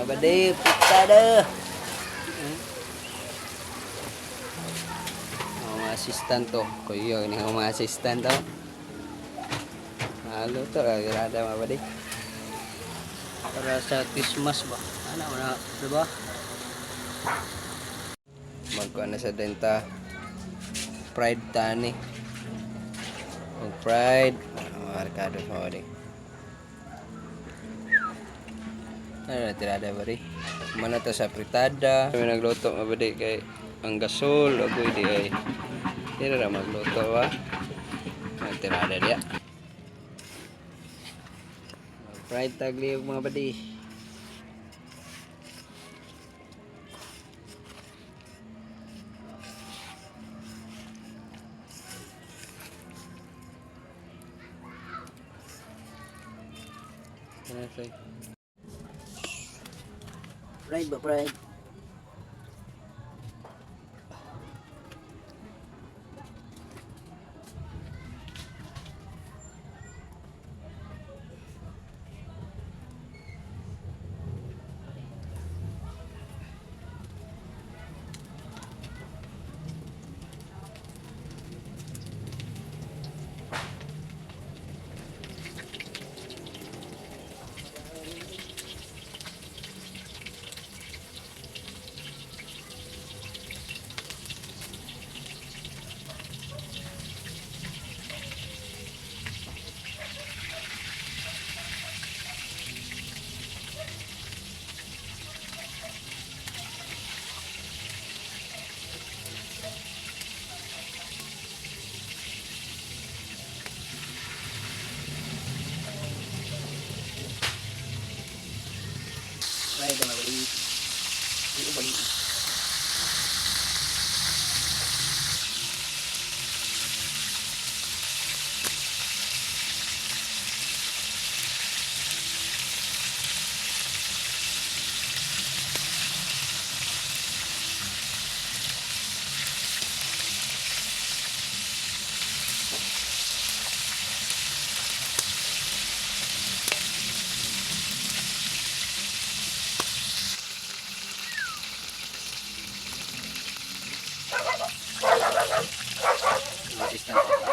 bade, pitada. Mga assistant to. Kuya, ini mga assistant to. Halo to, ada mga bade. Para sa Christmas ba? Ano na, diba? Magkuha na sa denta. Pride tani. Ang pride. Markado mo rin. Ano na tirada ba rin? Mana to sa fritada. Kami nagluto mga bade kay ang gasol. Agoy di ay. Hindi na magluto ba? Ang tirada dia. Pride tagli mga bade. Pride ba, pride? Pride ba mga bade? Hindi ba dito?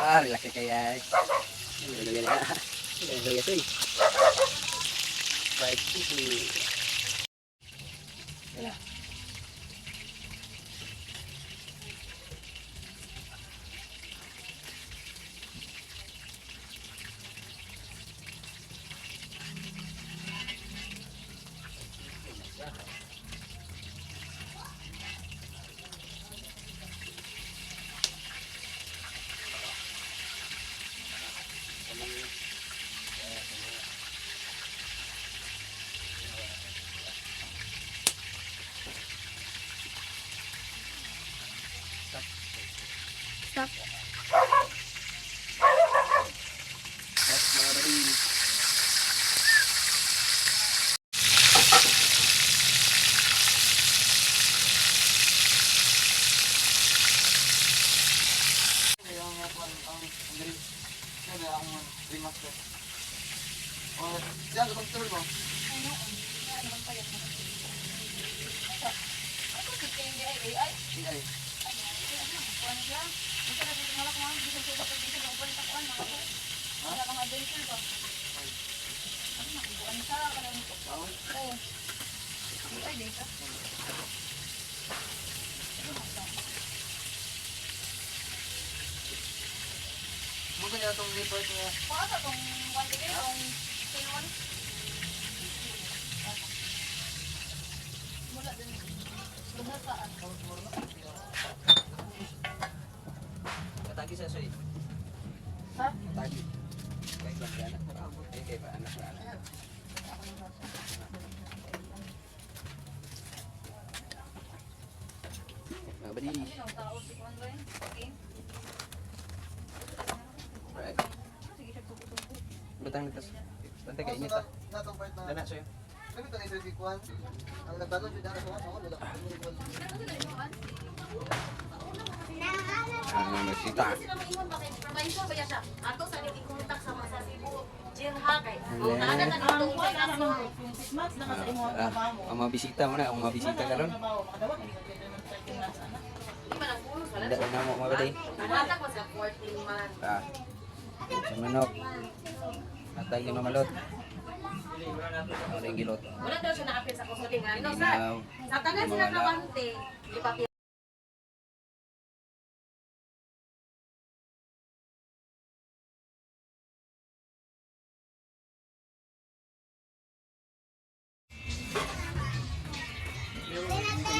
Ah, laki kaya. Lagyan na. Lagyan ito eh. Fried chicken. Ayan. Stop. That's mga bade. Mungkin ya itong report niya. Pakasa itong 1 day, itong K1. Mula din. Mula saan? Katagi sa soy. Ha? Katagi. Kay ba anak mo ra? Kay ba anak ra? Mga bade. Ang tao si Kwan ba yun? Okay. Right. Sige siya tubo-tubo. Butang nitas. Bantay ka init ah. Natong part na. Dana soy. Kami ito na Kwan. Ang nagtanong siya dara sa ako, wala ko. Ah, masita. Sila mo ingon ba kay supervisor ba siya? Ato sa rin ikontak sa mga sa Cebu. volunteer ha kay. Kung ana ka dito sa kaso. Ang mabisita mo na, ang mabisita ka ron. Di man ang pulos wala. Hindi na mo mabali. Bata ko sa 14 man. Ah. Sa manok. Atay yung mamalot. Ano rin gilot. Wala daw siya naapit sa kusuling. Ano sa? Ginaw. Sa tanan sila kawante. Di pa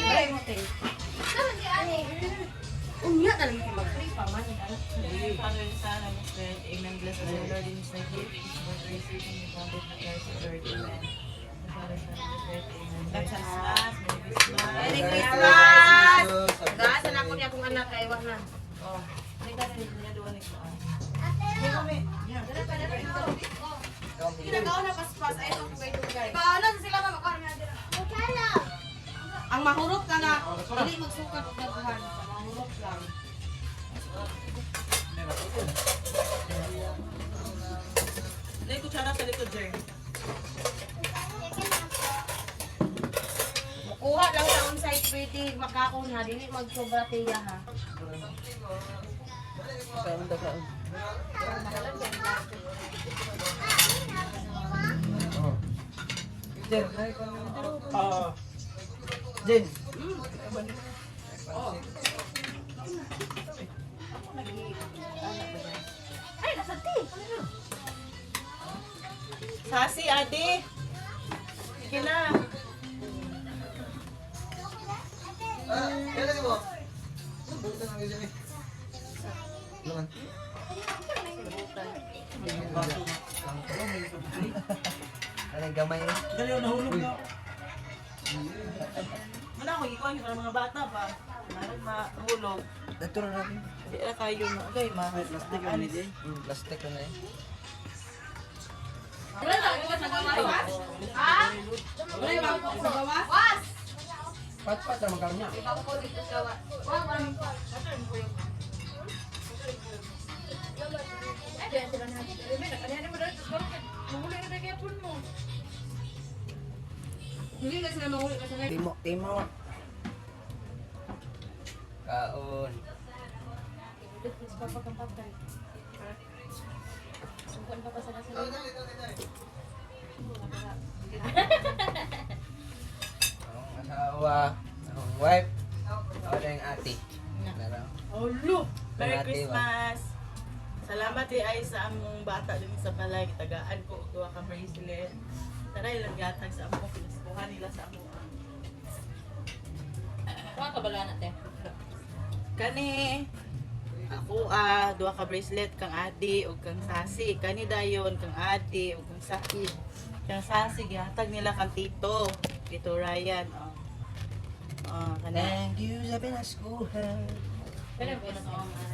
Ay, mo tay. Unya na lang mag-free pa man. Father, Son, and Spirit, Amen. Blessed are the Lord in His name. For receiving the body of Christ, the Lord, Amen. The Father, Son, and Spirit, Amen. Merry Christmas, Merry Merry Christmas. Christmas! Gaasan ako niya kung anak kay wag na. Oh, hindi ka rin niya doon ito. Ginagawa na paspas ay itong tugay-tugay. Paano sila mamakaroon na dira? Ang mahurot ka na, hindi magsukat og daguhan. Mahurot lang. Lay kutsara sa likod, Jer. Kuha lang sa on-site pwede makaon ha, dili magsobra tiya ha. Kaon da kaon. Jen, Jen. Ay, nasati! Sasi, ate. Sige na. Kailan mo? Bukan ang isa ni. Laman. Ano gamay eh? Dali ako nahulog na. Wala ako, ikaw para mga bata pa. Narin mahulog. Dato na natin. Hindi na kayo na. Okay, ma. Plastic ang hindi. Plastic na eh. Wala na, wala sa gawas. Ha? Wala yung bangko sa gawas? Was! Pat-pat na magkaroon niya. Bangko dito sa gawas. Wala, wala. Ay, diyan sila na. Ano mo dito? Mahuli na tayo po mo. Hindi na sila mahuli kasi na. Timo. Kaon. Sungkuan pa pa sa nasa. Ang asawa, ang wife, ako na yung ate. Nara. Olo! Merry Ate, Christmas! Salamat ay sa among bata din sa balay. Tagaan ko og duha ka bracelet. Tara ilang gatag sa among pinaskuhan nila sa among. Kuha ka bala natin. Kani ako duha ka bracelet kang adi ug kang sasi. Kani dayon kang adi ug kang sakit. Kang sasi gihatag nila kang tito. Tito Ryan. Kani. Thank you sa pinaskuhan. Pwede mo na sa mga.